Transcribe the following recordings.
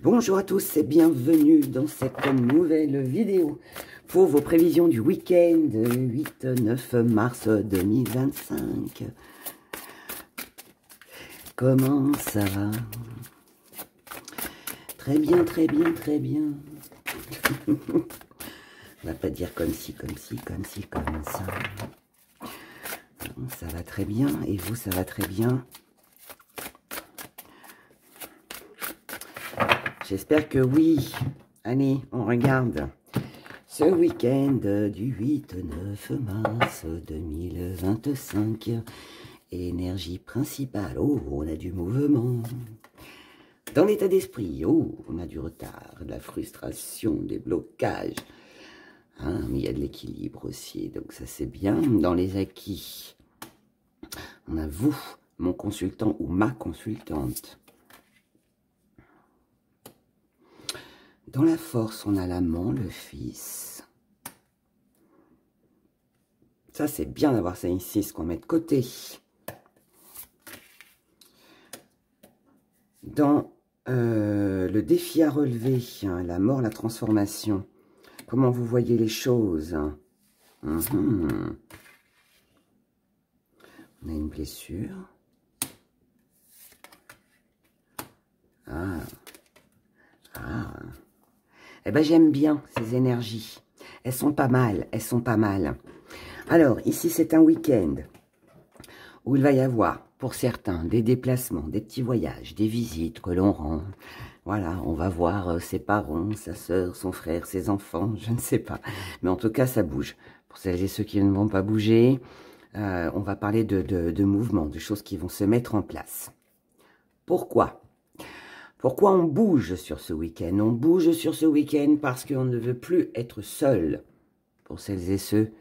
Bonjour à tous et bienvenue dans cette nouvelle vidéo pour vos prévisions du week-end 8-9 mars 2025. Comment ça va? Très bien, très bien, très bien. On va pas dire comme ci, comme ci, comme ci, comme ça. Ça va très bien et vous, ça va très bien? J'espère que oui. Allez, on regarde. Ce week-end du 8-9 mars 2025. Énergie principale. Oh, on a du mouvement. Dans l'état d'esprit. Oh, on a du retard, de la frustration, des blocages. Hein, mais il y a de l'équilibre aussi. Donc ça, c'est bien. Dans les acquis, on a vous, mon consultant ou ma consultante. Dans la force, on a l'amant, le fils. Ça, c'est bien d'avoir ça ici, ce qu'on met de côté. Dans le défi à relever, hein, la mort, la transformation. Comment vous voyez les choses? On a une blessure. Ah. Eh ben, j'aime bien ces énergies. Elles sont pas mal, elles sont pas mal. Alors, ici, c'est un week-end où il va y avoir, pour certains, des déplacements, des petits voyages, des visites que l'on rend. Voilà, on va voir ses parents, sa sœur, son frère, ses enfants, je ne sais pas. Mais en tout cas, ça bouge. Pour celles et ceux qui ne vont pas bouger, on va parler de mouvements, de choses qui vont se mettre en place. Pourquoi ? Pourquoi on bouge sur ce week-end? On bouge sur ce week-end parce qu'on ne veut plus être seul, pour celles et ceux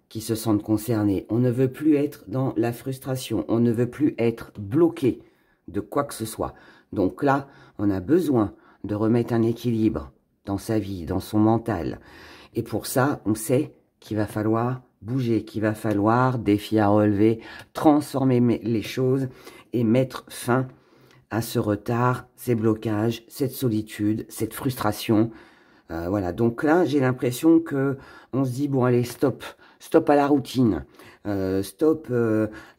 qui se sentent concernés. On ne veut plus être dans la frustration, on ne veut plus être bloqué de quoi que ce soit. Donc là, on a besoin de remettre un équilibre dans sa vie, dans son mental. Et pour ça, on sait qu'il va falloir bouger, qu'il va falloir défi à relever, transformer les choses et mettre fin à ce retard, ces blocages, cette solitude, cette frustration. Voilà, donc là, j'ai l'impression que on se dit, bon, allez, stop à la routine,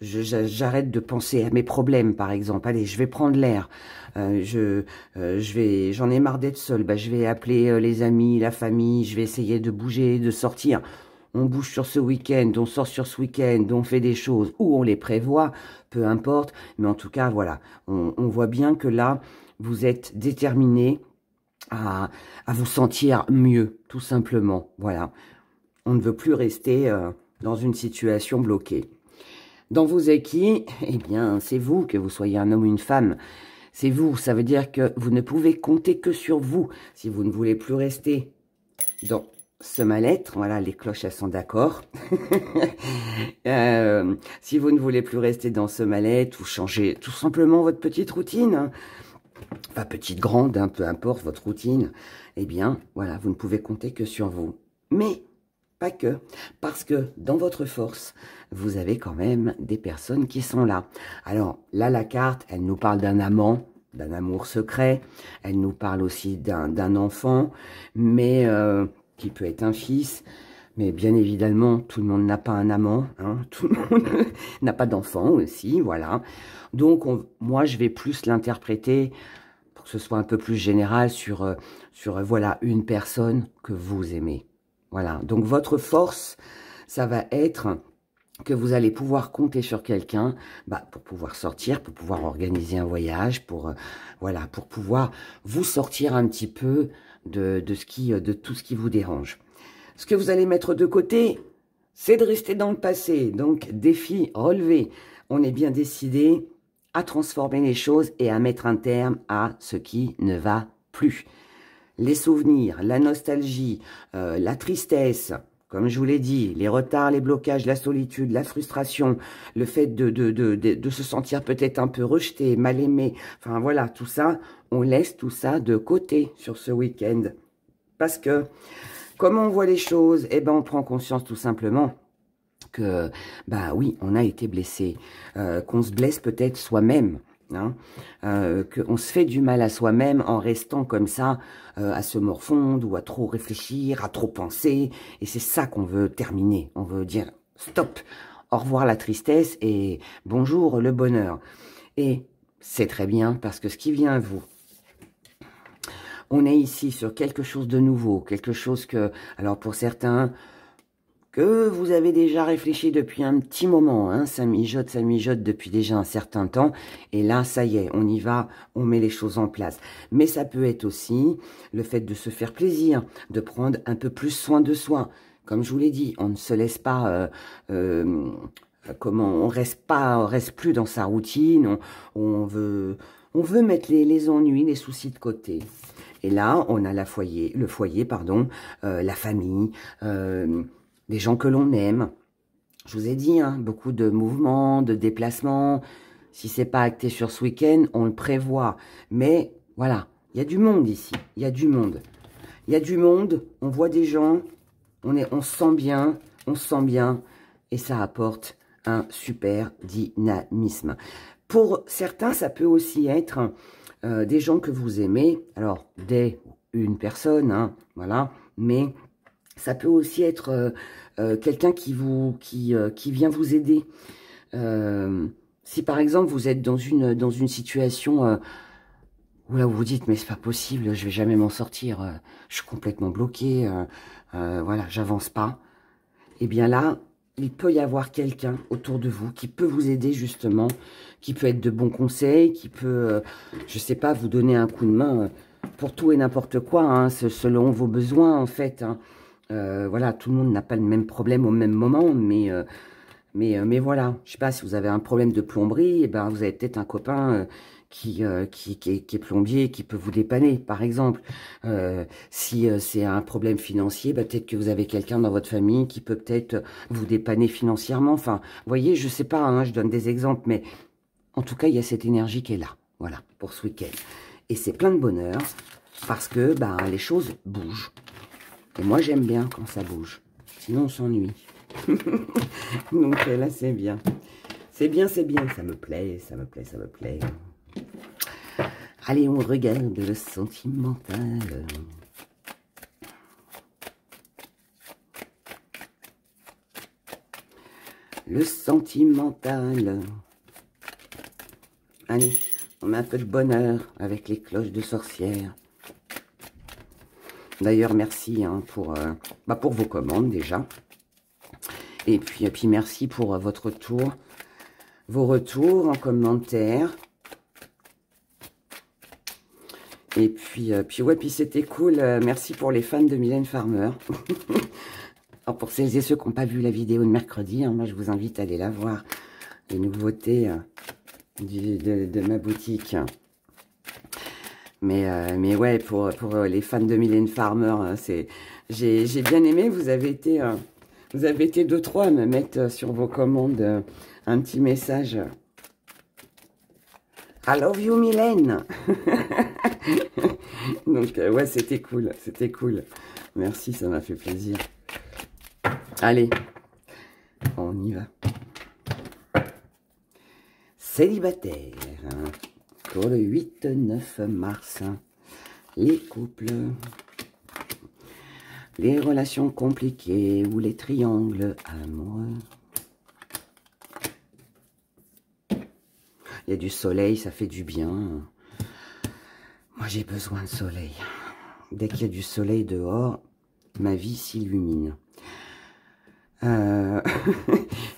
j'arrête de penser à mes problèmes, par exemple. Allez, je vais prendre l'air, j'en ai marre d'être seule, je vais appeler les amis, la famille, je vais essayer de bouger, de sortir. On bouge sur ce week-end, on sort sur ce week-end, on fait des choses, ou on les prévoit, peu importe. Mais en tout cas, voilà, on voit bien que là, vous êtes déterminé à vous sentir mieux, tout simplement. Voilà, on ne veut plus rester dans une situation bloquée. Dans vos acquis, eh bien, c'est vous, que vous soyez un homme ou une femme. C'est vous, ça veut dire que vous ne pouvez compter que sur vous. Si vous ne voulez plus rester dans ce mal-être, voilà, les cloches, elles sont d'accord. Si vous ne voulez plus rester dans ce mal-être, ou changer tout simplement votre petite routine, hein, enfin petite, grande, hein, peu importe votre routine, eh bien, voilà, vous ne pouvez compter que sur vous. Mais pas que, parce que dans votre force, vous avez quand même des personnes qui sont là. Alors là, la carte, elle nous parle d'un amant, d'un amour secret, elle nous parle aussi d'un enfant, mais qui peut être un fils, mais bien évidemment, tout le monde n'a pas un amant, hein, tout le monde n'a pas d'enfant aussi, voilà. Donc, moi, je vais plus l'interpréter, pour que ce soit un peu plus général, sur voilà, une personne que vous aimez. Voilà, donc votre force, ça va être que vous allez pouvoir compter sur quelqu'un pour pouvoir sortir, pour pouvoir organiser un voyage, voilà, pour pouvoir vous sortir un petit peu de tout ce qui vous dérange. Ce que vous allez mettre de côté, c'est de rester dans le passé. Donc, défi relevé. On est bien décidé à transformer les choses et à mettre un terme à ce qui ne va plus. Les souvenirs, la nostalgie, la tristesse, comme je vous l'ai dit, les retards, les blocages, la solitude, la frustration, le fait de se sentir peut-être un peu rejeté, mal aimé, enfin voilà, tout ça, on laisse tout ça de côté sur ce week-end. Parce que, comme on voit les choses, eh ben on prend conscience tout simplement que, oui, on a été blessé, qu'on se blesse peut-être soi-même. hein, qu'on se fait du mal à soi-même en restant comme ça, à se morfondre ou à trop réfléchir, à trop penser. Et c'est ça qu'on veut terminer. On veut dire stop, au revoir la tristesse et bonjour le bonheur. Et c'est très bien parce que ce qui vient à vous, on est ici sur quelque chose de nouveau, quelque chose que, alors pour certains, que vous avez déjà réfléchi depuis un petit moment, hein, ça mijote depuis déjà un certain temps, et là, ça y est, on y va, on met les choses en place. Mais ça peut être aussi le fait de se faire plaisir, de prendre un peu plus soin de soi. Comme je vous l'ai dit, on ne se laisse pas, on reste plus dans sa routine, on veut mettre les ennuis, les soucis de côté. Et là, on a le foyer, la famille, les gens que l'on aime. Je vous ai dit, hein, beaucoup de mouvements, de déplacements. Si c'est pas acté sur ce week-end, on le prévoit. Mais voilà, il y a du monde ici. Il y a du monde. Il y a du monde, on voit des gens, on se sent bien, et ça apporte un super dynamisme. Pour certains, ça peut aussi être des gens que vous aimez. Alors, une personne, hein, voilà, mais ça peut aussi être quelqu'un qui vient vous aider. Si par exemple vous êtes dans une situation où là vous vous dites mais c'est pas possible, je vais jamais m'en sortir, je suis complètement bloqué, voilà, j'avance pas. Et bien là, il peut y avoir quelqu'un autour de vous qui peut vous aider justement, qui peut être de bons conseils, qui peut, je sais pas, vous donner un coup de main pour tout et n'importe quoi, hein, selon vos besoins en fait, hein. Voilà, tout le monde n'a pas le même problème au même moment, mais voilà, je sais pas, si vous avez un problème de plomberie, eh ben, vous avez peut-être un copain qui est plombier, qui peut vous dépanner, par exemple. Si c'est un problème financier, bah, peut-être que vous avez quelqu'un dans votre famille qui peut peut-être vous dépanner financièrement. Enfin, vous voyez, je sais pas, hein, je donne des exemples, mais en tout cas, il y a cette énergie qui est là, voilà, pour ce week-end. Et c'est plein de bonheur, parce que bah, les choses bougent. Et moi, j'aime bien quand ça bouge. Sinon, on s'ennuie. Donc là, c'est bien. C'est bien, c'est bien. Ça me plaît, ça me plaît, ça me plaît. Allez, on regarde le sentimental. Le sentimental. Allez, on met un peu de bonheur avec les cloches de sorcière. D'ailleurs, merci hein, pour vos commandes déjà. Et puis merci pour votre retour, vos retours en commentaire. Et puis c'était cool. Merci pour les fans de Mylène Farmer. Alors pour celles et ceux qui n'ont pas vu la vidéo de mercredi, hein, moi je vous invite à aller la voir. Les nouveautés de ma boutique. Mais ouais, pour les fans de Mylène Farmer, j'ai bien aimé. Vous avez été 2-3 à me mettre sur vos commandes un petit message. I love you, Mylène. Donc, ouais, c'était cool. C'était cool. Merci, ça m'a fait plaisir. Allez, on y va. Célibataire. Pour le 8-9 mars. Les couples. Les relations compliquées ou les triangles amoureux. Il y a du soleil, ça fait du bien. Moi, j'ai besoin de soleil. Dès qu'il y a du soleil dehors, ma vie s'illumine.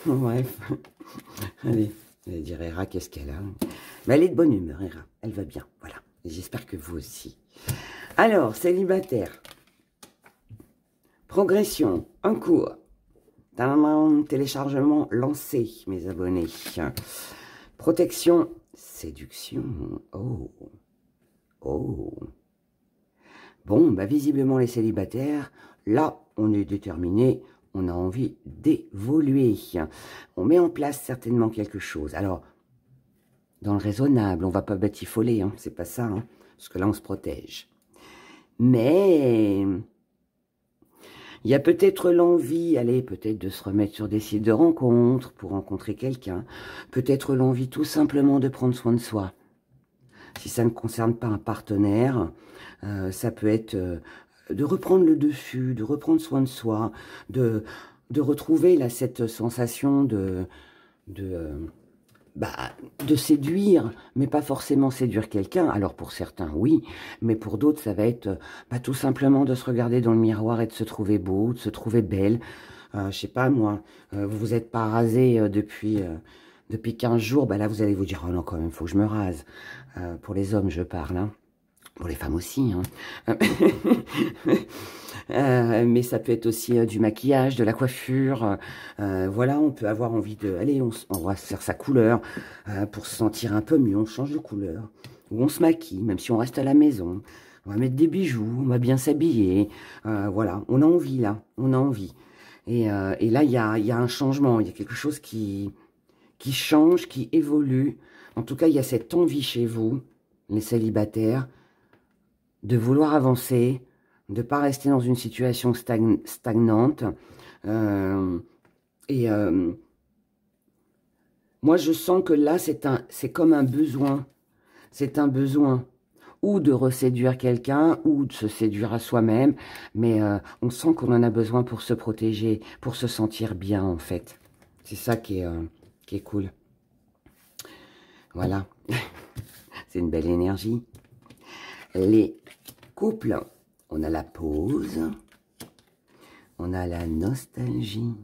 Bref. Allez, je vais dire Hera, qu'est-ce qu'elle a? Mais elle est de bonne humeur, Hera. Elle va bien, voilà. J'espère que vous aussi. Alors, célibataire. Progression, en cours. Téléchargement lancé, mes abonnés. Protection, séduction. Oh. Oh. Bon, bah visiblement les célibataires, là, on est déterminé, on a envie d'évoluer. On met en place certainement quelque chose. Alors, dans le raisonnable, on va pas batifoler, hein, c'est pas ça, hein, parce que là, on se protège. Mais il y a peut-être l'envie, allez, peut-être de se remettre sur des sites de rencontres pour rencontrer quelqu'un. Peut-être l'envie tout simplement de prendre soin de soi. si ça ne concerne pas un partenaire, ça peut être de reprendre le dessus, de reprendre soin de soi, de retrouver là cette sensation de séduire, mais pas forcément séduire quelqu'un. Alors pour certains, oui, mais pour d'autres, ça va être tout simplement de se regarder dans le miroir et de se trouver beau, de se trouver belle. Je sais pas moi, vous vous êtes pas rasé depuis 15 jours, là vous allez vous dire, oh non quand même, faut que je me rase. Pour les hommes, je parle, hein. Pour les femmes aussi, hein. Mais ça peut être aussi du maquillage, de la coiffure. Voilà, on peut avoir envie de... Allez, on va se faire sa couleur pour se sentir un peu mieux. On change de couleur. Ou on se maquille, même si on reste à la maison. On va mettre des bijoux, on va bien s'habiller. Voilà, on a envie là, on a envie. Et là, il y a un changement, il y a quelque chose qui change, qui évolue. En tout cas, il y a cette envie chez vous, les célibataires, de vouloir avancer, de ne pas rester dans une situation stagnante. Moi, je sens que là, c'est comme un besoin. C'est un besoin ou de reséduire quelqu'un, ou de se séduire à soi-même. Mais on sent qu'on en a besoin pour se protéger, pour se sentir bien, en fait. C'est ça qui est cool. Voilà. C'est une belle énergie. Les couples, on a la pause, on a la nostalgie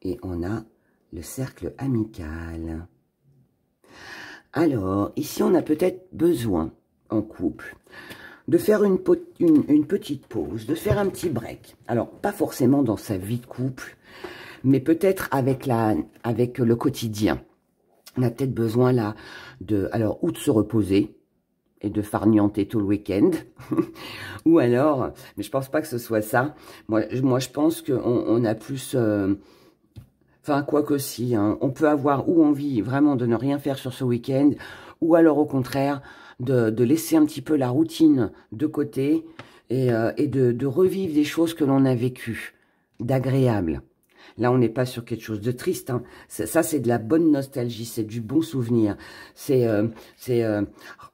et on a le cercle amical. Alors, ici, on a peut-être besoin, en couple, de faire une petite pause, de faire un petit break. Alors, pas forcément dans sa vie de couple, mais peut-être avec le quotidien. On a peut-être besoin, là, ou de se reposer, et de farnienter tout le week-end, ou alors, mais je pense pas que ce soit ça, moi je pense qu'on a plus, enfin quoi que si, hein, on peut avoir ou envie vraiment de ne rien faire sur ce week-end, ou alors au contraire, de laisser un petit peu la routine de côté, et de revivre des choses que l'on a vécues, d'agréables. Là, on n'est pas sur quelque chose de triste. Hein. Ça, c'est de la bonne nostalgie, c'est du bon souvenir.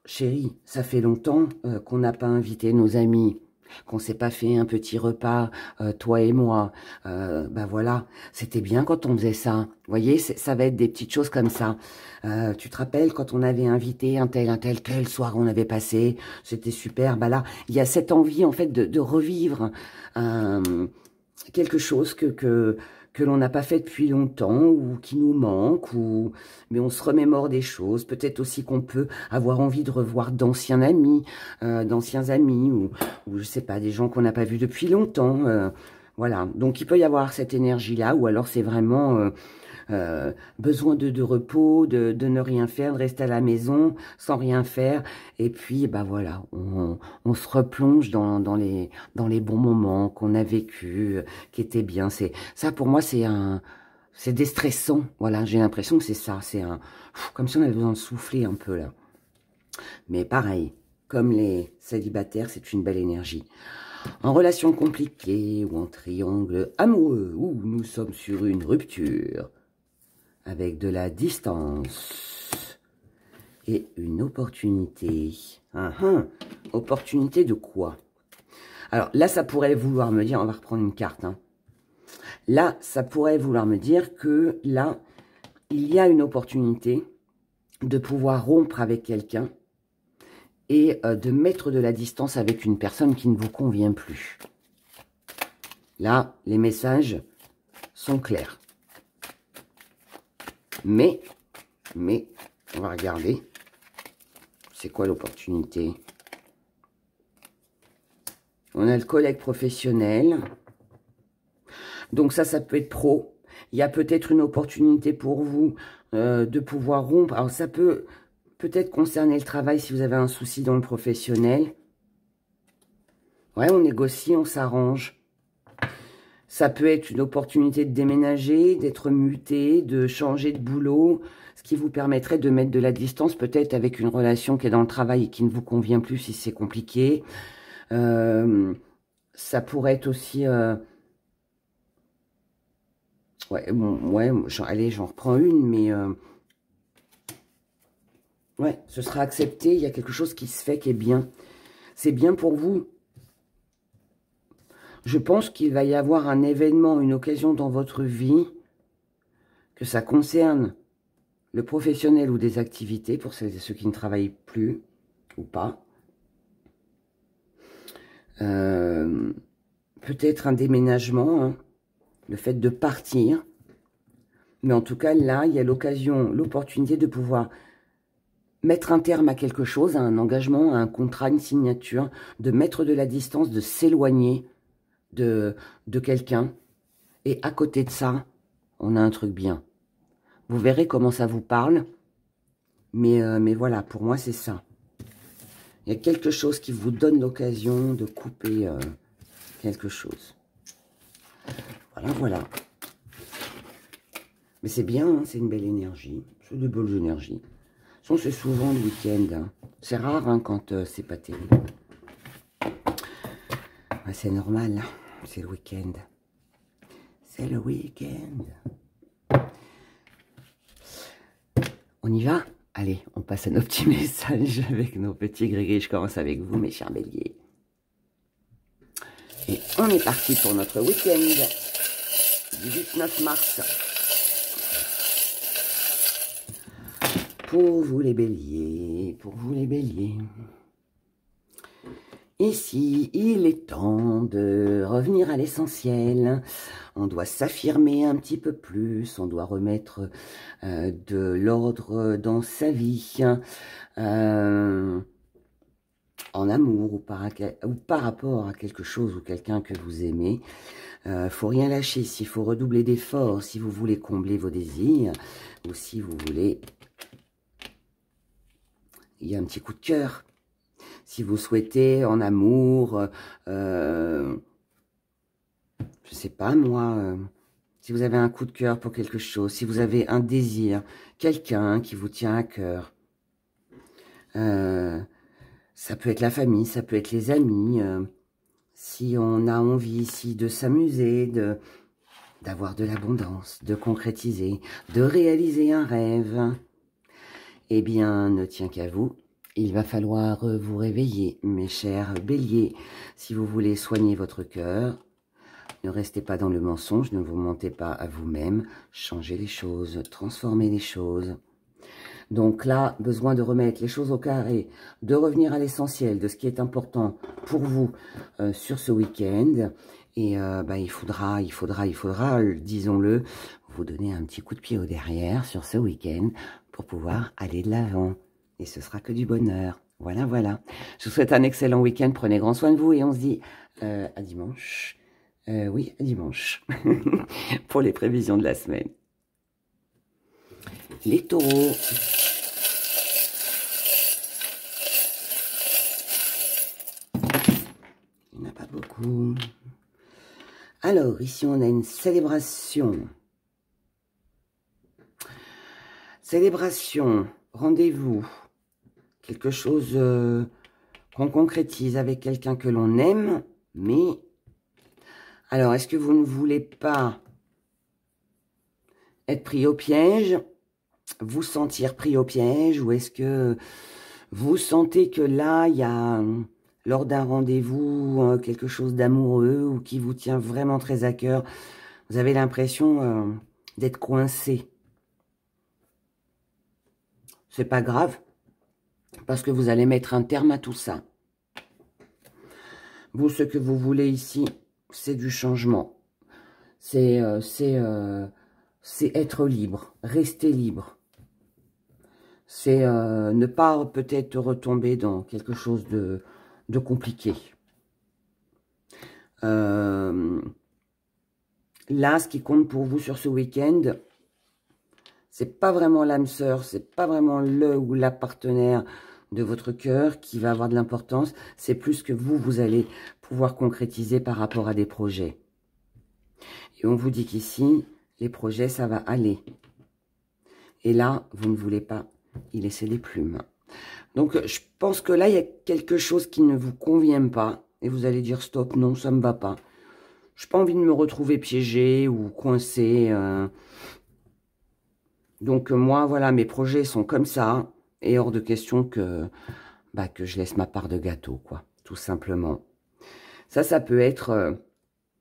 Chérie, ça fait longtemps qu'on n'a pas invité nos amis, qu'on s'est pas fait un petit repas, toi et moi. Voilà, c'était bien quand on faisait ça. Vous voyez, ça va être des petites choses comme ça. Tu te rappelles quand on avait invité un tel, quel soir on avait passé, c'était super. Là, il y a cette envie, en fait, de revivre quelque chose que l'on n'a pas fait depuis longtemps ou qui nous manque, mais on se remémore des choses. Peut-être aussi qu'on peut avoir envie de revoir d'anciens amis, ou je sais pas, des gens qu'on n'a pas vus depuis longtemps. Voilà, donc il peut y avoir cette énergie-là, ou alors c'est vraiment besoin de repos, de ne rien faire, de rester à la maison sans rien faire. Et puis, voilà, on se replonge dans les bons moments qu'on a vécus, qui étaient bien. Ça, pour moi, c'est déstressant. Voilà, j'ai l'impression que c'est ça. C'est comme si on avait besoin de souffler un peu, là. Mais pareil, comme les célibataires, c'est une belle énergie. En relation compliquée ou en triangle amoureux, où nous sommes sur une rupture, avec de la distance et une opportunité. Opportunité de quoi? Alors là, ça pourrait vouloir me dire, on va reprendre une carte. Hein. Là, ça pourrait vouloir me dire que là, il y a une opportunité de pouvoir rompre avec quelqu'un et de mettre de la distance avec une personne qui ne vous convient plus. Là, les messages sont clairs. Mais, on va regarder. C'est quoi l'opportunité? On a le collègue professionnel. Donc ça peut être pro. Il y a peut-être une opportunité pour vous de pouvoir rompre. Alors ça peut peut-être concerner le travail si vous avez un souci dans le professionnel. Ouais, on négocie, on s'arrange. Ça peut être une opportunité de déménager, d'être muté, de changer de boulot, ce qui vous permettrait de mettre de la distance peut-être avec une relation qui est dans le travail et qui ne vous convient plus si c'est compliqué. Ça pourrait être aussi... allez, j'en reprends une, mais... Ouais, ce sera accepté. Il y a quelque chose qui se fait qui est bien. C'est bien pour vous. Je pense qu'il va y avoir un événement, une occasion dans votre vie, que ça concerne le professionnel ou des activités, pour ceux qui ne travaillent plus ou pas. Peut-être un déménagement, hein, le fait de partir. Mais en tout cas, là, il y a l'occasion, l'opportunité de pouvoir mettre un terme à quelque chose, à un engagement, à un contrat, une signature, de mettre de la distance, de s'éloigner de quelqu'un. Et à côté de ça, on a un truc bien. Vous verrez comment ça vous parle. Mais voilà, pour moi, c'est ça. Il y a quelque chose qui vous donne l'occasion de couper quelque chose. Voilà, voilà. Mais c'est bien, hein, c'est une belle énergie. C'est de belles énergies. C'est souvent le week-end. Hein. C'est rare hein, quand c'est pas terrible. Ouais, c'est normal, hein. C'est le week-end. C'est le week-end. On y va? Allez, on passe à nos petits messages avec nos petits gris-gris. Je commence avec vous, mes chers béliers. Et on est parti pour notre week-end du 8-9 mars. Pour vous les béliers, pour vous les béliers. Ici, il est temps de revenir à l'essentiel. On doit s'affirmer un petit peu plus. On doit remettre de l'ordre dans sa vie. En amour ou par rapport à quelque chose ou quelqu'un que vous aimez. Faut rien lâcher. S'il faut redoubler d'efforts, si vous voulez combler vos désirs, ou si vous voulez... Il y a un petit coup de cœur. Si vous souhaitez en amour, je sais pas moi, si vous avez un coup de cœur pour quelque chose, si vous avez un désir, quelqu'un qui vous tient à cœur, ça peut être la famille, ça peut être les amis, si on a envie ici de s'amuser, d'avoir de l'abondance, de concrétiser, de réaliser un rêve, eh bien, ne tient qu'à vous. Il va falloir vous réveiller, mes chers béliers. Si vous voulez soigner votre cœur, ne restez pas dans le mensonge, ne vous mentez pas à vous-même. Changez les choses, transformez les choses. Donc là, besoin de remettre les choses au carré, de revenir à l'essentiel de ce qui est important pour vous sur ce week-end. Et il faudra, disons-le, vous donner un petit coup de pied au derrière sur ce week-end pour pouvoir aller de l'avant. Et ce sera que du bonheur. Voilà, voilà. Je vous souhaite un excellent week-end. Prenez grand soin de vous et on se dit à dimanche. Oui, à dimanche. Pour les prévisions de la semaine. Les taureaux. Il n'y en a pas beaucoup. Alors, ici, on a une célébration. Célébration, rendez-vous. Quelque chose qu'on concrétise avec quelqu'un que l'on aime, mais... Alors, est-ce que vous ne voulez pas être pris au piège, vous sentir pris au piège, ou est-ce que vous sentez que là, il y a, lors d'un rendez-vous, quelque chose d'amoureux ou qui vous tient vraiment très à cœur, vous avez l'impression d'être coincé. C'est pas grave, parce que vous allez mettre un terme à tout ça. Vous, ce que vous voulez ici, c'est du changement. C'est être libre, rester libre. C'est ne pas peut-être retomber dans quelque chose de compliqué. Là, ce qui compte pour vous sur ce week-end, c'est pas vraiment l'âme sœur, c'est pas vraiment le ou la partenaire de votre cœur qui va avoir de l'importance. C'est plus que vous allez pouvoir concrétiser par rapport à des projets. Et on vous dit qu'ici, les projets, ça va aller. Et là, vous ne voulez pas y laisser les plumes. Donc, je pense que là, il y a quelque chose qui ne vous convient pas. Et vous allez dire, stop, non, ça ne me va pas. Je n'ai pas envie de me retrouver piégé ou coincé. Donc, moi, voilà, mes projets sont comme ça. Et hors de question que je laisse ma part de gâteau, quoi, tout simplement. Ça peut être,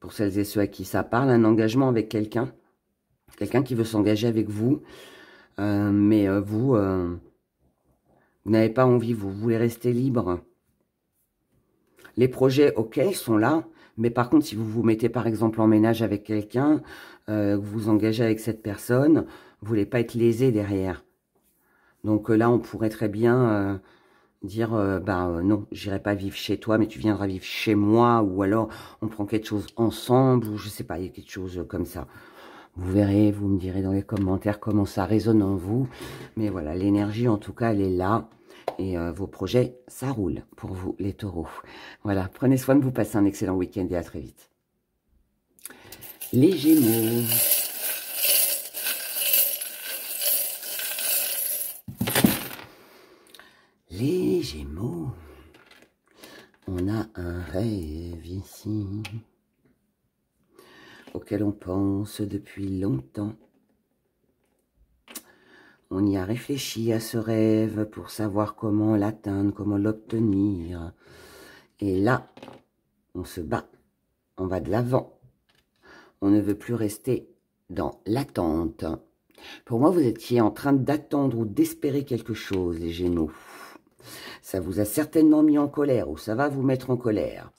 pour celles et ceux à qui ça parle, un engagement avec quelqu'un. Quelqu'un qui veut s'engager avec vous, mais vous n'avez pas envie, vous voulez rester libre. Les projets, ok, ils sont là, mais par contre, si vous vous mettez par exemple en ménage avec quelqu'un, vous vous engagez avec cette personne, vous voulez pas être lésé derrière. Donc là, on pourrait très bien dire, non, j'irai pas vivre chez toi, mais tu viendras vivre chez moi, ou alors on prend quelque chose ensemble, ou je sais pas, il y a quelque chose comme ça. Vous verrez, vous me direz dans les commentaires comment ça résonne en vous. Mais voilà, l'énergie, en tout cas, elle est là. Et vos projets, ça roule pour vous, les taureaux. Voilà, prenez soin de vous, passez un excellent week-end et à très vite. Les Gémeaux. Les Gémeaux. On a un rêve ici, auquel on pense depuis longtemps. On y a réfléchi à ce rêve pour savoir comment l'atteindre, comment l'obtenir. Et là, on se bat, on va de l'avant. On ne veut plus rester dans l'attente. Pour moi, vous étiez en train d'attendre ou d'espérer quelque chose, les Gémeaux. Ça vous a certainement mis en colère ou ça va vous mettre en colère.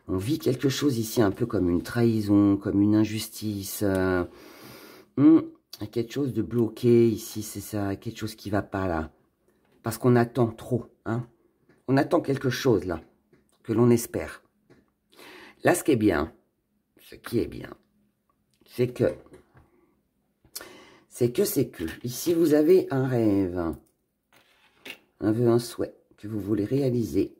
On vit quelque chose ici un peu comme une trahison, comme une injustice. Quelque chose de bloqué ici, c'est ça, quelque chose qui va pas là. Parce qu'on attend trop, hein. On attend quelque chose là, que l'on espère. Là, ce qui est bien, c'est que, ici vous avez un rêve, un vœu, un souhait que vous voulez réaliser.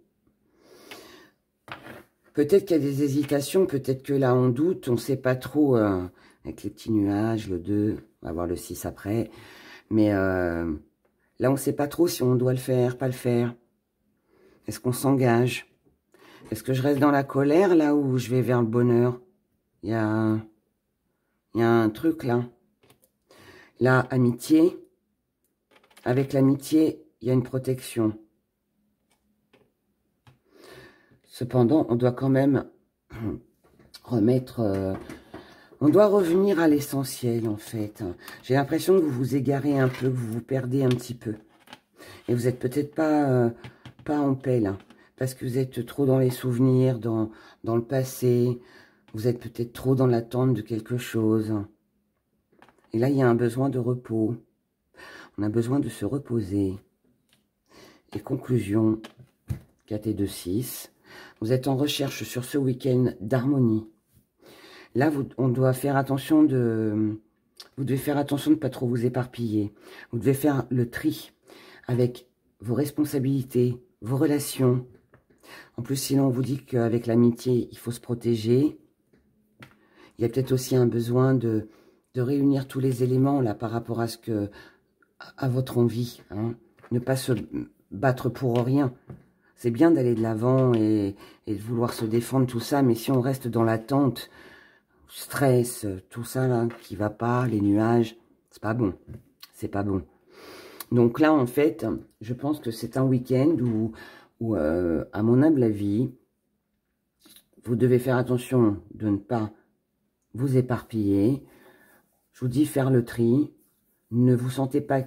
Peut-être qu'il y a des hésitations, peut-être que là on doute, on ne sait pas trop, avec les petits nuages, le 2, on va voir le 6 après. Mais là on ne sait pas trop si on doit le faire, pas le faire. Est-ce qu'on s'engage? Est-ce que je reste dans la colère là ou je vais vers le bonheur? Il y a un truc là. Là, amitié. Avec l'amitié, il y a une protection. Cependant, on doit quand même remettre... on doit revenir à l'essentiel, en fait. J'ai l'impression que vous vous égarez un peu, que vous vous perdez un petit peu. Et vous n'êtes peut-être pas en paix, là. Parce que vous êtes trop dans les souvenirs, dans le passé. Vous êtes peut-être trop dans l'attente de quelque chose. Et là, il y a un besoin de repos. On a besoin de se reposer. Et conclusion, 4 et 2, 6. Vous êtes en recherche sur ce week-end d'harmonie. Là, on doit faire attention vous devez faire attention de ne pas trop vous éparpiller. Vous devez faire le tri avec vos responsabilités, vos relations. En plus, sinon, on vous dit qu'avec l'amitié, il faut se protéger. Il y a peut-être aussi un besoin de réunir tous les éléments là par rapport à votre envie. Hein. Ne pas se battre pour rien. C'est bien d'aller de l'avant et de vouloir se défendre, tout ça. Mais si on reste dans l'attente, stress, tout ça là, qui va pas, les nuages, c'est pas bon. C'est pas bon. Donc là, en fait, je pense que c'est un week-end où à mon humble avis, vous devez faire attention de ne pas vous éparpiller. Je vous dis faire le tri. Ne vous sentez pas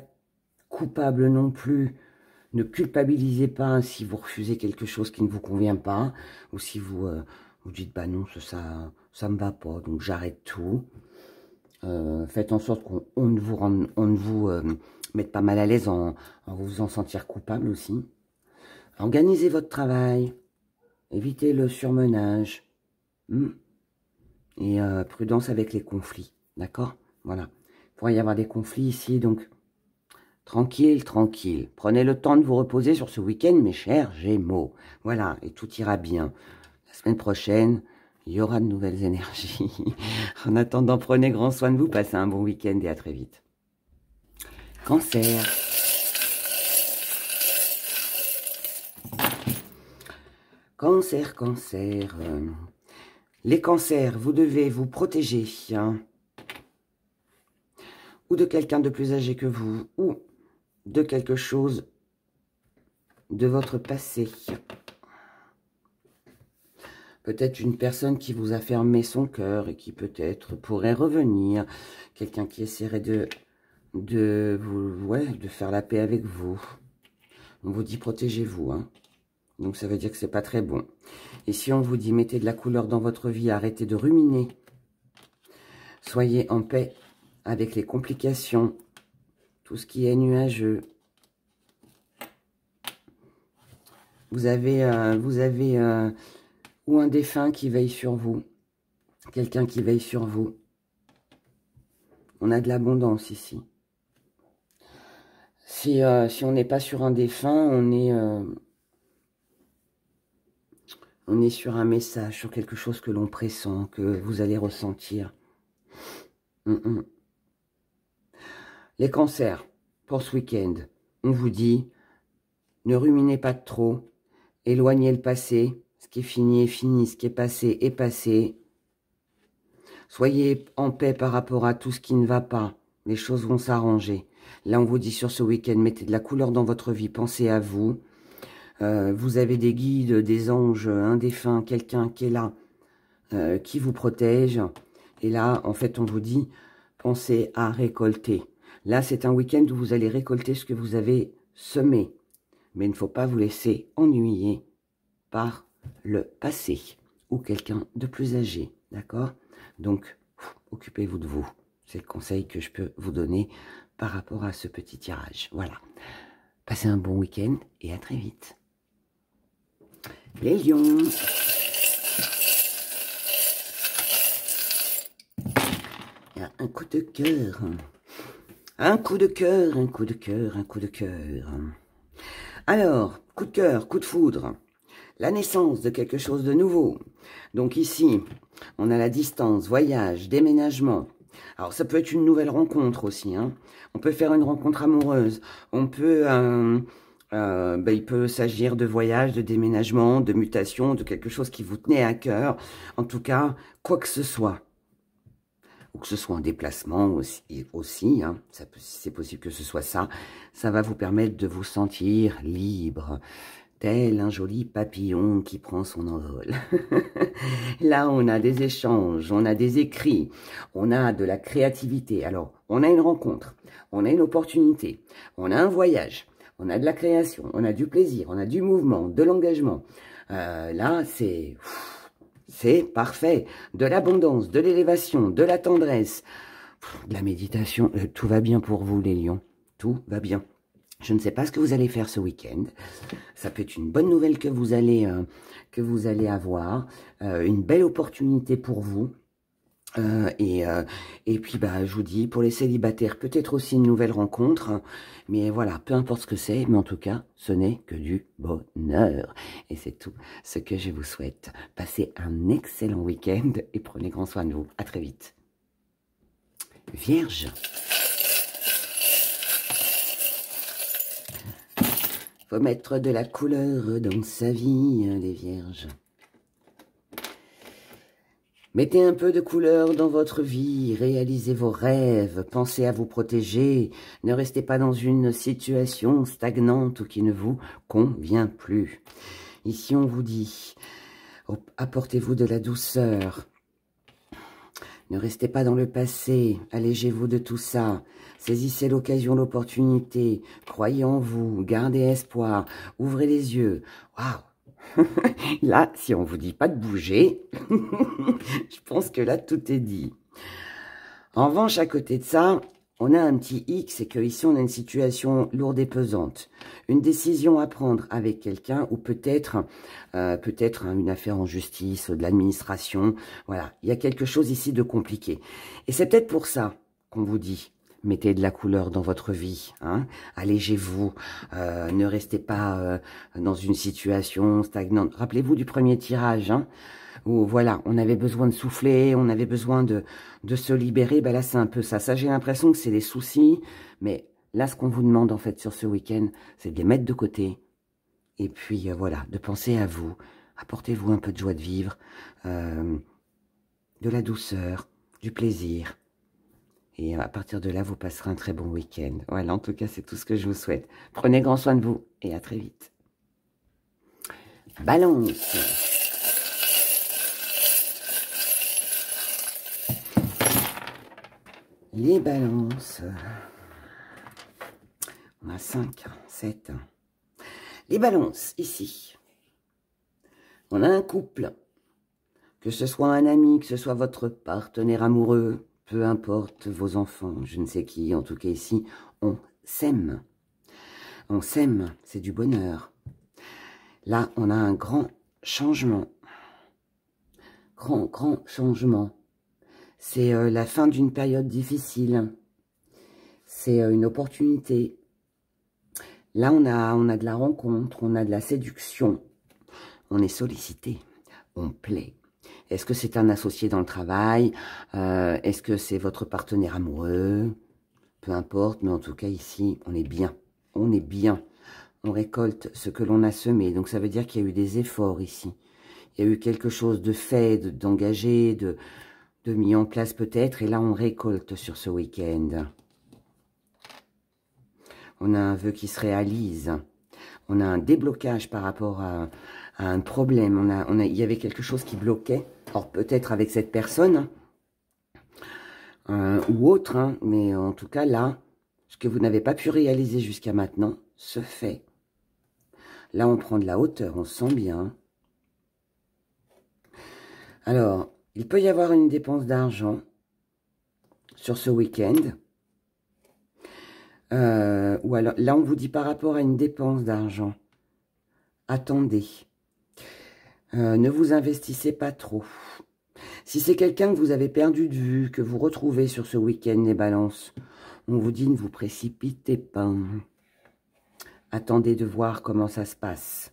coupable non plus. Ne culpabilisez pas si vous refusez quelque chose qui ne vous convient pas. Ou si vous vous dites, bah non, ça me va pas, donc j'arrête tout. Faites en sorte qu'on ne vous mette pas mal à l'aise en vous faisant sentir coupable aussi. Organisez votre travail. Évitez le surmenage. Et prudence avec les conflits. D'accord? Voilà. Il pourrait y avoir des conflits ici, donc tranquille, tranquille. Prenez le temps de vous reposer sur ce week-end, mes chers Gémeaux. Voilà, et tout ira bien. La semaine prochaine, il y aura de nouvelles énergies. En attendant, prenez grand soin de vous, passez un bon week-end et à très vite. Cancer. Cancer, cancer. Les cancers, vous devez vous protéger. Hein, ou de quelqu'un de plus âgé que vous, ou de quelque chose de votre passé. Peut-être une personne qui vous a fermé son cœur et qui peut-être pourrait revenir. Quelqu'un qui essaierait de faire la paix avec vous. On vous dit protégez-vous, hein. Donc ça veut dire que c'est pas très bon. Et si on vous dit mettez de la couleur dans votre vie, arrêtez de ruminer. Soyez en paix avec les complications, tout ce qui est nuageux. Vous avez ou un défunt qui veille sur vous, quelqu'un qui veille sur vous. On a de l'abondance ici. Si on n'est pas sur un défunt, on est sur un message, sur quelque chose que l'on pressent, que vous allez ressentir. Les cancers, pour ce week-end, on vous dit, ne ruminez pas trop, éloignez le passé, ce qui est fini, ce qui est passé. Soyez en paix par rapport à tout ce qui ne va pas, les choses vont s'arranger. Là, on vous dit sur ce week-end, mettez de la couleur dans votre vie, pensez à vous. Vous avez des guides, des anges, un défunt, quelqu'un qui est là, qui vous protège. Et là, en fait, on vous dit, pensez à récolter. Là, c'est un week-end où vous allez récolter ce que vous avez semé. Mais il ne faut pas vous laisser ennuyer par le passé ou quelqu'un de plus âgé. D'accord? Donc, occupez-vous de vous. C'est le conseil que je peux vous donner par rapport à ce petit tirage. Voilà. Passez un bon week-end et à très vite. Les lions. Il y a un coup de cœur. Un coup de cœur, un coup de cœur, un coup de cœur. Alors, coup de cœur, coup de foudre. La naissance de quelque chose de nouveau. Donc ici, on a la distance, voyage, déménagement. Alors, ça peut être une nouvelle rencontre aussi, hein. On peut faire une rencontre amoureuse. On peut... il peut s'agir de voyage, de déménagement, de mutation, de quelque chose qui vous tenait à cœur. En tout cas, quoi que ce soit. Ou que ce soit un déplacement aussi hein. C'est possible que ce soit ça. Ça va vous permettre de vous sentir libre. Tel un joli papillon qui prend son envol. Là, on a des échanges, on a des écrits, on a de la créativité. Alors, on a une rencontre, on a une opportunité, on a un voyage, on a de la création, on a du plaisir, on a du mouvement, de l'engagement. Là, c'est parfait. De l'abondance, de l'élévation, de la tendresse, de la méditation. Tout va bien pour vous, les lions. Tout va bien. Je ne sais pas ce que vous allez faire ce week-end. Ça peut être une bonne nouvelle que vous allez avoir. Une belle opportunité pour vous. Et puis, je vous dis, pour les célibataires, peut-être aussi une nouvelle rencontre. Mais voilà, peu importe ce que c'est. Mais en tout cas, ce n'est que du bonheur. Et c'est tout ce que je vous souhaite. Passez un excellent week-end et prenez grand soin de vous. À très vite. Vierge. Faut mettre de la couleur dans sa vie, les vierges. Mettez un peu de couleur dans votre vie, réalisez vos rêves, pensez à vous protéger, ne restez pas dans une situation stagnante ou qui ne vous convient plus. Ici, on vous dit, apportez-vous de la douceur. Ne restez pas dans le passé, allégez-vous de tout ça. Saisissez l'occasion, l'opportunité. Croyez en vous, gardez espoir, ouvrez les yeux. Waouh! Là, si on vous dit pas de bouger, je pense que là, tout est dit. En revanche, à côté de ça, on a un petit hic, c'est qu'ici, on a une situation lourde et pesante. Une décision à prendre avec quelqu'un ou peut-être une affaire en justice, de l'administration. Voilà, il y a quelque chose ici de compliqué. Et c'est peut-être pour ça qu'on vous dit, mettez de la couleur dans votre vie, hein. Allégez-vous, ne restez pas dans une situation stagnante. Rappelez-vous du premier tirage, hein, où voilà, on avait besoin de souffler, on avait besoin de se libérer. Là, c'est un peu ça. Ça, j'ai l'impression que c'est des soucis, mais là, ce qu'on vous demande en fait sur ce week-end, c'est de les mettre de côté. Et puis voilà, de penser à vous. Apportez-vous un peu de joie de vivre, de la douceur, du plaisir. Et à partir de là, vous passerez un très bon week-end. Voilà, en tout cas, c'est tout ce que je vous souhaite. Prenez grand soin de vous et à très vite. Balance. Les balances. On a 5, 7. Les balances, ici. On a un couple. Que ce soit un ami, que ce soit votre partenaire amoureux, peu importe vos enfants, je ne sais qui, en tout cas ici, on s'aime. On s'aime, c'est du bonheur. Là, on a un grand changement. Grand changement. C'est la fin d'une période difficile. C'est une opportunité. Là, on a de la rencontre, on a de la séduction. On est sollicité, on plaît. Est-ce que c'est un associé dans le travail? Est-ce que c'est votre partenaire amoureux? Peu importe, mais en tout cas ici, on est bien. On est bien. On récolte ce que l'on a semé. Donc ça veut dire qu'il y a eu des efforts ici. Il y a eu quelque chose de fait, d'engagé, de mis en place peut-être. Et là, on récolte sur ce week-end. On a un vœu qui se réalise. On a un déblocage par rapport à un problème. Il y avait quelque chose qui bloquait. Alors peut-être avec cette personne ou autre, hein, mais en tout cas là, ce que vous n'avez pas pu réaliser jusqu'à maintenant se fait. Là, on prend de la hauteur, on se sent bien. Alors, il peut y avoir une dépense d'argent sur ce week-end. Ou alors, là, on vous dit par rapport à une dépense d'argent. Attendez. Ne vous investissez pas trop. Si c'est quelqu'un que vous avez perdu de vue, que vous retrouvez sur ce week-end, les balances, on vous dit ne vous précipitez pas. Attendez de voir comment ça se passe.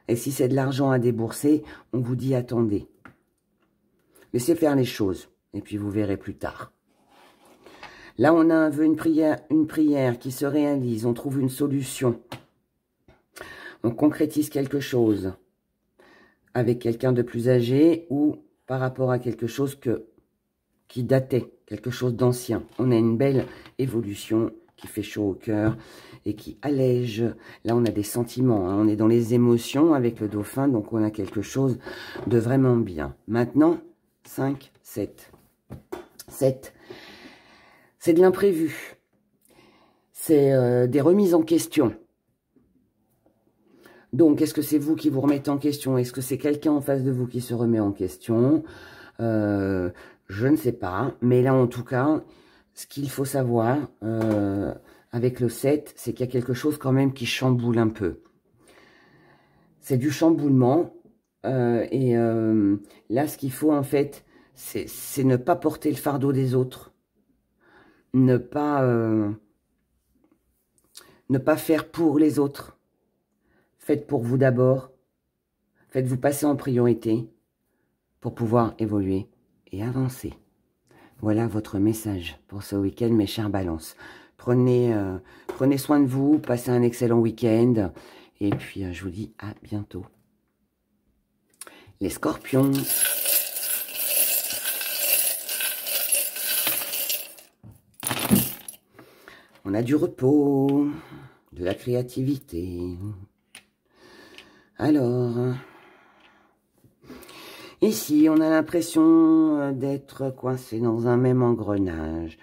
Et si c'est de l'argent à débourser, on vous dit attendez. Laissez faire les choses, et puis vous verrez plus tard. Là, on a un vœu, une prière qui se réalise, on trouve une solution. On concrétise quelque chose avec quelqu'un de plus âgé ou par rapport à quelque chose qui datait, quelque chose d'ancien. On a une belle évolution qui fait chaud au cœur et qui allège. Là, on a des sentiments, hein. On est dans les émotions avec le dauphin, donc on a quelque chose de vraiment bien. Maintenant, 5, 7. 7, c'est de l'imprévu. C'est des remises en question. Donc, est-ce que c'est vous qui vous remettez en question? Est-ce que c'est quelqu'un en face de vous qui se remet en question? Je ne sais pas. Mais là, en tout cas, ce qu'il faut savoir avec le 7, c'est qu'il y a quelque chose quand même qui chamboule un peu. C'est du chamboulement. Là, ce qu'il faut, en fait, c'est ne pas porter le fardeau des autres. Ne pas faire pour les autres. Faites pour vous d'abord. Faites-vous passer en priorité pour pouvoir évoluer et avancer. Voilà votre message pour ce week-end, mes chers balances. Prenez soin de vous, passez un excellent week-end. Et puis, je vous dis à bientôt. Les scorpions. On a du repos, de la créativité. Alors, ici, on a l'impression d'être coincé dans un même engrenage.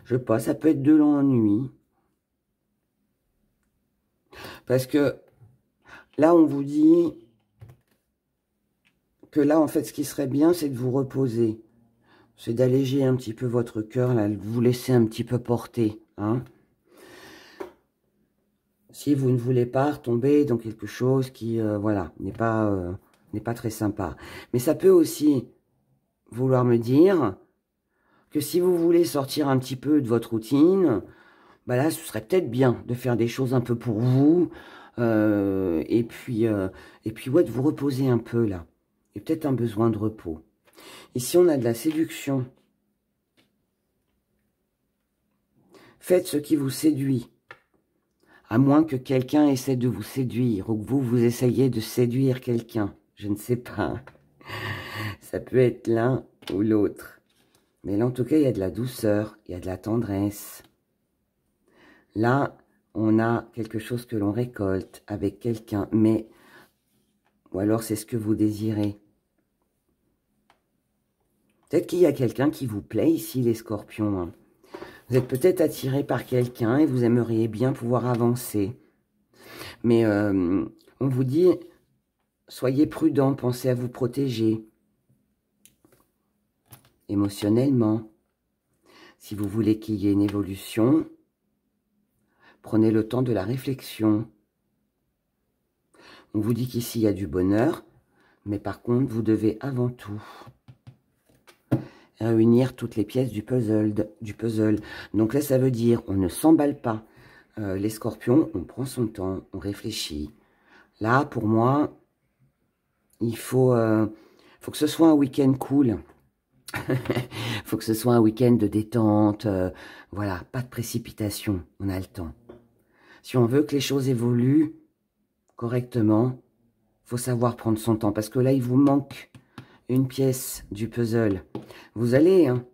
Je sais pas, ça peut être de l'ennui. Parce que là, on vous dit que là, en fait, ce qui serait bien, c'est de vous reposer. C'est d'alléger un petit peu votre cœur, là, de vous laisser un petit peu porter, hein. Si vous ne voulez pas retomber dans quelque chose qui, voilà, n'est pas très sympa. Mais ça peut aussi vouloir me dire que si vous voulez sortir un petit peu de votre routine, bah là, ce serait peut-être bien de faire des choses un peu pour vous. Et puis ouais, de vous reposer un peu, là. Il y a peut-être un besoin de repos. Ici, on a de la séduction. Faites ce qui vous séduit. À moins que quelqu'un essaie de vous séduire ou que vous essayez de séduire quelqu'un. Je ne sais pas. Ça peut être l'un ou l'autre. Mais là, en tout cas, il y a de la douceur, il y a de la tendresse. Là, on a quelque chose que l'on récolte avec quelqu'un, mais... Ou alors, c'est ce que vous désirez. Peut-être qu'il y a quelqu'un qui vous plaît ici, les scorpions. Hein. Vous êtes peut-être attiré par quelqu'un et vous aimeriez bien pouvoir avancer. Mais on vous dit, soyez prudent, pensez à vous protéger. Émotionnellement. Si vous voulez qu'il y ait une évolution, prenez le temps de la réflexion. On vous dit qu'ici, il y a du bonheur, mais par contre, vous devez avant tout réunir toutes les pièces du puzzle. Donc là, ça veut dire, on ne s'emballe pas. Les scorpions, on prend son temps, on réfléchit. Là, pour moi, il faut que ce soit un week-end cool. Faut que ce soit un week-end de détente. Voilà, pas de précipitation, on a le temps. Si on veut que les choses évoluent correctement, faut savoir prendre son temps. Parce que là, il vous manque une pièce du puzzle. Vous allez, hein.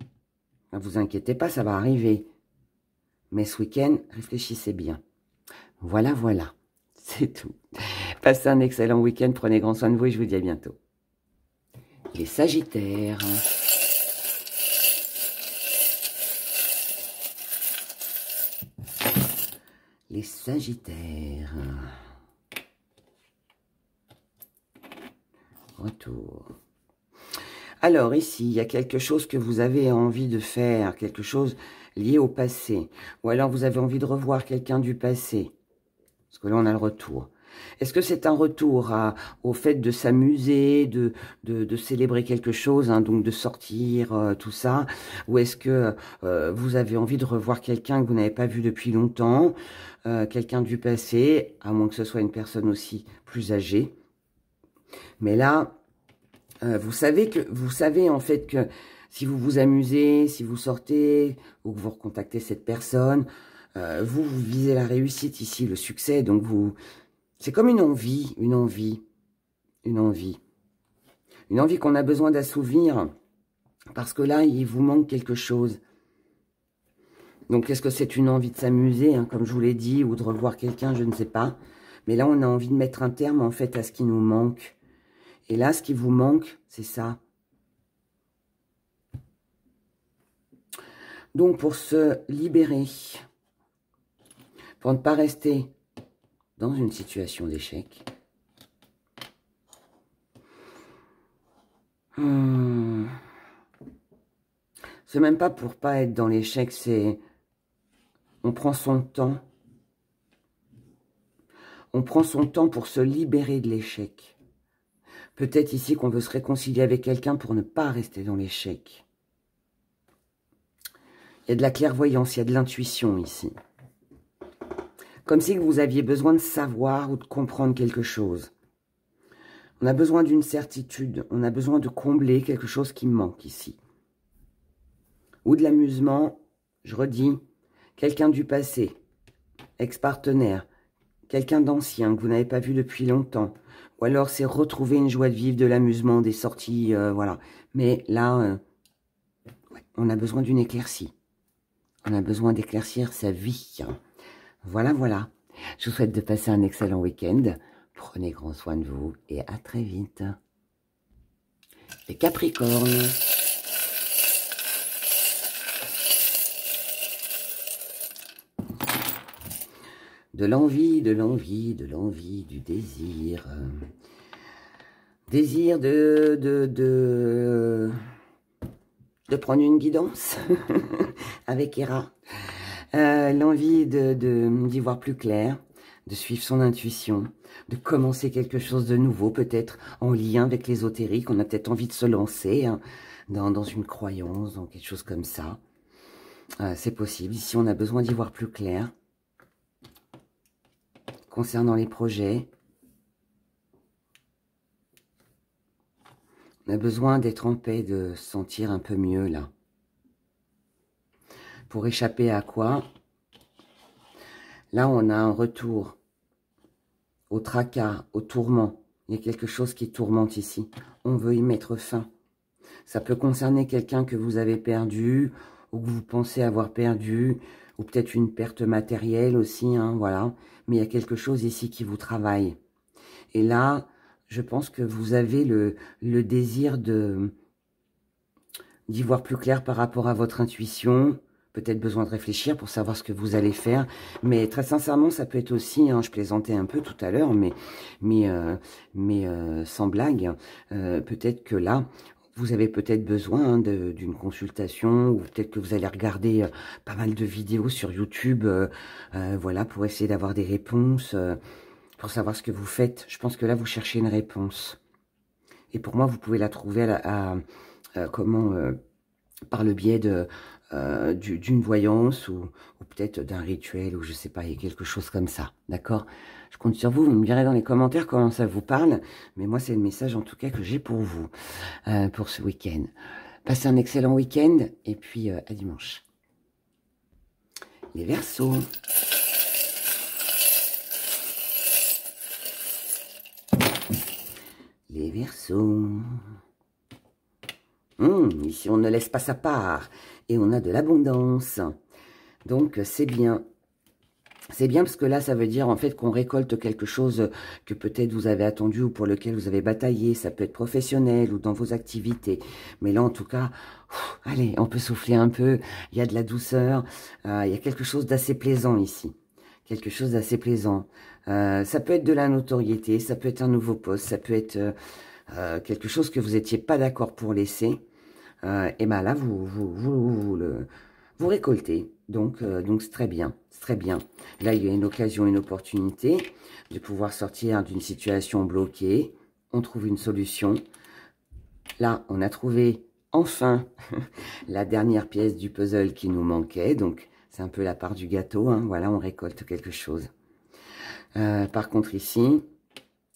Ne vous inquiétez pas, ça va arriver. Mais ce week-end, réfléchissez bien. Voilà, voilà. C'est tout. Passez un excellent week-end. Prenez grand soin de vous et je vous dis à bientôt. Les Sagittaires. Les Sagittaires. Retour. Alors ici, il y a quelque chose que vous avez envie de faire, quelque chose lié au passé. Ou alors vous avez envie de revoir quelqu'un du passé. Parce que là, on a le retour. Est-ce que c'est un retour au fait de s'amuser, de célébrer quelque chose, hein, donc de sortir, tout ça? Ou est-ce que vous avez envie de revoir quelqu'un que vous n'avez pas vu depuis longtemps, quelqu'un du passé, à moins que ce soit une personne aussi plus âgée? Mais là... vous savez en fait que si vous vous amusez, si vous sortez ou que vous recontactez cette personne, vous visez la réussite ici, le succès. Donc c'est comme une envie qu'on a besoin d'assouvir parce que là, il vous manque quelque chose. Donc est-ce que c'est une envie de s'amuser, hein, comme je vous l'ai dit, ou de revoir quelqu'un, je ne sais pas. Mais là, on a envie de mettre un terme en fait à ce qui nous manque. Et là, ce qui vous manque, c'est ça. Donc, pour se libérer, pour ne pas rester dans une situation d'échec, c'est même pas pour pas être dans l'échec, c'est... On prend son temps. On prend son temps pour se libérer de l'échec. Peut-être ici qu'on veut se réconcilier avec quelqu'un pour ne pas rester dans l'échec. Il y a de la clairvoyance, il y a de l'intuition ici. Comme si vous aviez besoin de savoir ou de comprendre quelque chose. On a besoin d'une certitude, on a besoin de combler quelque chose qui manque ici. Ou de l'amusement, je redis, quelqu'un du passé, ex-partenaire, quelqu'un d'ancien que vous n'avez pas vu depuis longtemps. Ou alors c'est retrouver une joie de vivre, de l'amusement, des sorties, voilà. Mais là, ouais, on a besoin d'une éclaircie. On a besoin d'éclaircir sa vie. Voilà, voilà. Je vous souhaite de passer un excellent week-end. Prenez grand soin de vous et à très vite. Les Capricornes. De l'envie, de l'envie, de l'envie, du désir. Désir de prendre une guidance avec Hera. L'envie d'y voir plus clair, de suivre son intuition, de commencer quelque chose de nouveau, peut-être en lien avec l'ésotérique. On a peut-être envie de se lancer, hein, dans une croyance, dans quelque chose comme ça. C'est possible. Ici, on a besoin d'y voir plus clair. Concernant les projets, on a besoin d'être en paix, de se sentir un peu mieux là. Pour échapper à quoi? Là, on a un retour au tracas, au tourment. Il y a quelque chose qui tourmente ici. On veut y mettre fin. Ça peut concerner quelqu'un que vous avez perdu ou que vous pensez avoir perdu, ou peut-être une perte matérielle aussi, hein, voilà. Mais il y a quelque chose ici qui vous travaille. Et là, je pense que vous avez le désir d'y voir plus clair par rapport à votre intuition. Peut-être besoin de réfléchir pour savoir ce que vous allez faire. Mais très sincèrement, ça peut être aussi, hein, je plaisantais un peu tout à l'heure, mais sans blague, peut-être que là, vous avez peut-être besoin hein, d'une consultation, ou peut-être que vous allez regarder pas mal de vidéos sur YouTube, voilà, pour essayer d'avoir des réponses, pour savoir ce que vous faites. Je pense que là, vous cherchez une réponse. Et pour moi, vous pouvez la trouver par le biais d'une voyance ou peut-être d'un rituel ou je sais pas, il y a quelque chose comme ça, d'accord? Je compte sur vous, vous me direz dans les commentaires comment ça vous parle, mais moi c'est le message en tout cas que j'ai pour vous, pour ce week-end. Passez un excellent week-end et puis à dimanche. Les Verseaux. Les Verseaux. Ici, on ne laisse pas sa part. Et on a de l'abondance. Donc, c'est bien. C'est bien parce que là, ça veut dire en fait qu'on récolte quelque chose que peut-être vous avez attendu ou pour lequel vous avez bataillé. Ça peut être professionnel ou dans vos activités. Mais là, en tout cas, allez, on peut souffler un peu. Il y a de la douceur. Il y a quelque chose d'assez plaisant ici. Quelque chose d'assez plaisant. Ça peut être de la notoriété. Ça peut être un nouveau poste. Ça peut être quelque chose que vous n'étiez pas d'accord pour laisser. Et ben là, vous récoltez. Donc c'est très bien. C'est très bien. Là, il y a une occasion, une opportunité de pouvoir sortir d'une situation bloquée. On trouve une solution. Là, on a trouvé enfin la dernière pièce du puzzle qui nous manquait. Donc, c'est un peu la part du gâteau. Hein. Voilà, on récolte quelque chose. Par contre, ici,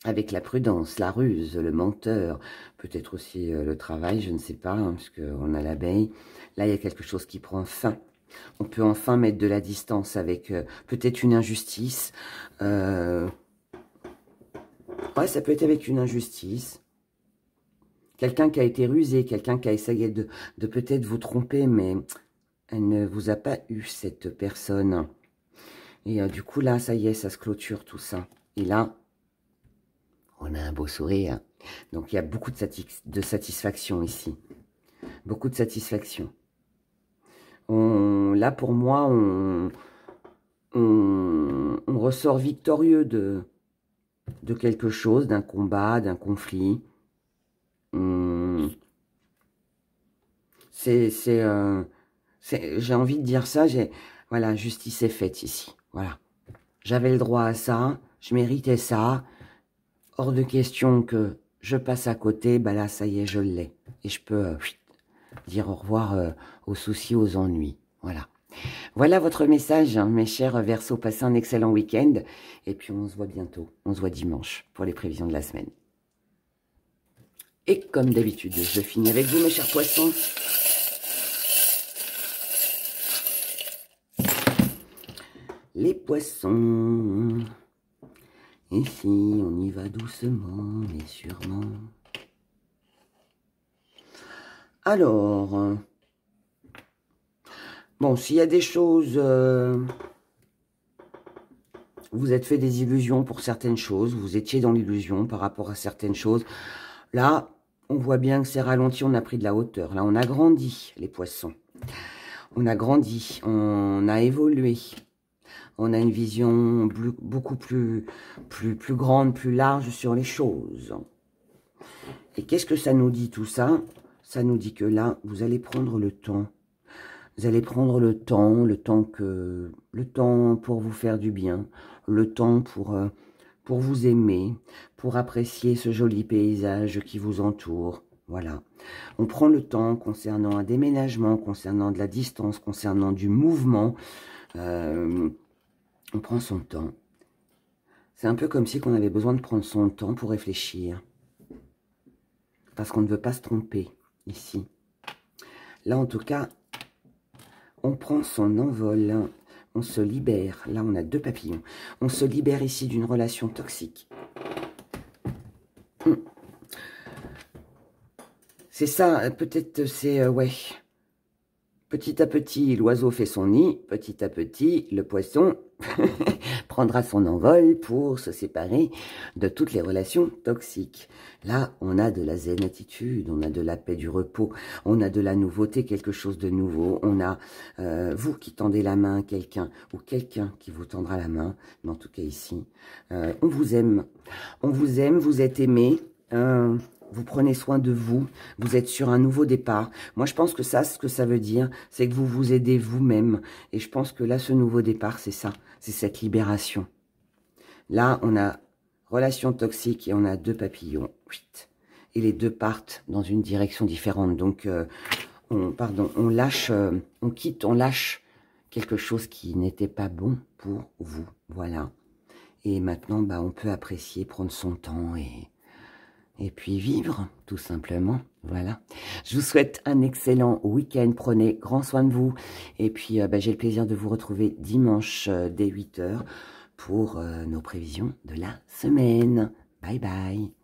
avec la prudence, la ruse, le menteur, peut-être aussi le travail, je ne sais pas, hein, parce qu'on a l'abeille. Là, il y a quelque chose qui prend fin. On peut enfin mettre de la distance avec peut-être une injustice. Ouais, ça peut être avec une injustice. Quelqu'un qui a été rusé, quelqu'un qui a essayé de peut-être vous tromper, mais elle ne vous a pas eu, cette personne. Et du coup, là, ça y est, ça se clôture tout ça. Et là, on a un beau sourire. Donc, il y a beaucoup de satisfaction ici. Beaucoup de satisfaction. Là, pour moi, on ressort victorieux de quelque chose, d'un combat, d'un conflit. J'ai envie de dire ça. Voilà, justice est faite ici. Voilà. J'avais le droit à ça. Je méritais ça. Hors de question que je passe à côté. Bah là, ça y est, je l'ai. Et je peux dire au revoir aux soucis, aux ennuis. Voilà. Voilà votre message, hein, mes chers Verseaux. Passez un excellent week-end. Et puis, on se voit bientôt. On se voit dimanche pour les prévisions de la semaine. Et comme d'habitude, je finis avec vous, mes chers poissons. Les poissons. Ici, on y va doucement, mais sûrement. Alors, bon, s'il y a des choses, vous êtes fait des illusions pour certaines choses, vous étiez dans l'illusion par rapport à certaines choses. Là, on voit bien que c'est ralenti, on a pris de la hauteur. Là, on a grandi, les poissons. On a grandi, on a évolué. On a une vision beaucoup plus grande, plus large sur les choses. Et qu'est-ce que ça nous dit tout ça? Ça nous dit que là, vous allez prendre le temps. Vous allez prendre le temps pour vous faire du bien, le temps pour vous aimer, pour apprécier ce joli paysage qui vous entoure. Voilà. On prend le temps concernant un déménagement, concernant de la distance, concernant du mouvement. On prend son temps. C'est un peu comme si on avait besoin de prendre son temps pour réfléchir. Parce qu'on ne veut pas se tromper ici. Là, en tout cas, on prend son envol. On se libère. Là, on a 2 papillons. On se libère ici d'une relation toxique. C'est ça, peut-être c'est, ouais. Petit à petit, l'oiseau fait son nid. Petit à petit, le poisson prendra son envol pour se séparer de toutes les relations toxiques. Là, on a de la zen attitude, on a de la paix, du repos, on a de la nouveauté, quelque chose de nouveau. On a vous qui tendez la main à quelqu'un ou quelqu'un qui vous tendra la main, mais en tout cas ici, on vous aime, vous êtes aimé. Vous prenez soin de vous, vous êtes sur un nouveau départ. Moi, je pense que ça, ce que ça veut dire, c'est que vous vous aidez vous-même. Et je pense que là, ce nouveau départ, c'est ça, c'est cette libération. Là, on a relation toxique et on a 2 papillons. Et les 2 partent dans une direction différente. Donc, on lâche, on lâche quelque chose qui n'était pas bon pour vous. Voilà. Et maintenant, bah, on peut apprécier, prendre son temps et puis vivre, tout simplement. Voilà. Je vous souhaite un excellent week-end. Prenez grand soin de vous. Et puis, j'ai le plaisir de vous retrouver dimanche dès 8 h pour nos prévisions de la semaine. Bye bye.